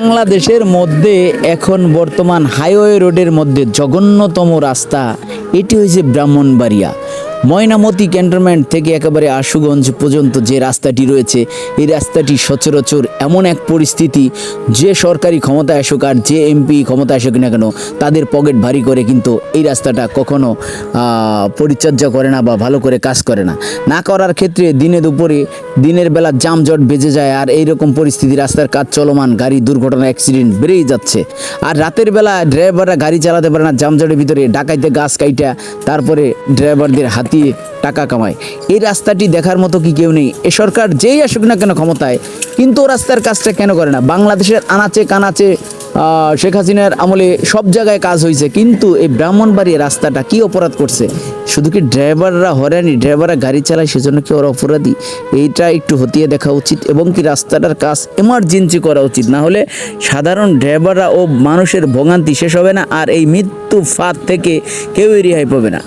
বাংলাদেশের মধ্যে এখন বর্তমান হাইওয়ে রোডের মধ্যে জঘন্যতম রাস্তা এটি হয়েছে ব্রাহ্মণবাড়িয়া। ময়নামতি ক্যান্টনমেন্ট থেকে একেবারে আশুগঞ্জ পর্যন্ত যে রাস্তাটি রয়েছে, এই রাস্তাটি সচরাচর এমন এক পরিস্থিতি, যে সরকারি ক্ষমতা আসুক আর যে এমপি ক্ষমতা আসুক না কেন, তাদের পকেট ভারী করে কিন্তু এই রাস্তাটা কখনো পরিচর্যা করে না বা ভালো করে কাজ করে না। না করার ক্ষেত্রে দিনে দুপুরে দিনের বেলা যানজট বেজে যায়, আর এইরকম পরিস্থিতি রাস্তার কাজ চলমান, গাড়ি দুর্ঘটনা অ্যাক্সিডেন্ট বেড়েই যাচ্ছে। আর রাতের বেলা ড্রাইভাররা গাড়ি চালাতে পারে না, যানজটের ভিতরে ডাকাইতে গাছ কাইটা তারপরে ড্রাইভারদের হাতিয়ে টাকা কামায়। এই রাস্তাটি দেখার মতো কি কেউ নেই? এ সরকার যেই আসুক না কেন ক্ষমতায়, কিন্তু রাস্তার কাজটা কেন করে না? বাংলাদেশের আনাচে কানাচে শেখ হাসিনার আমলে সব জায়গায় কাজ হয়েছে, কিন্তু এই ব্রাহ্মণবাড়িয়া রাস্তাটা কি অপরাধ করছে? শুধু কি ড্রাইভাররা হয়রানি, ড্রাইভাররা গাড়ি চালায় সেজন্য কি ওরা অপরাধী? এইটা একটু হতিয়ে দেখা উচিত এবং কি রাস্তাটার কাজ এমার্জেন্সি করা উচিত, না হলে সাধারণ ড্রাইভাররা ও মানুষের ভোগান্তি শেষ হবে না, আর এই মৃত্যু ফাঁদ থেকে কেউই রেহাই পাবে না।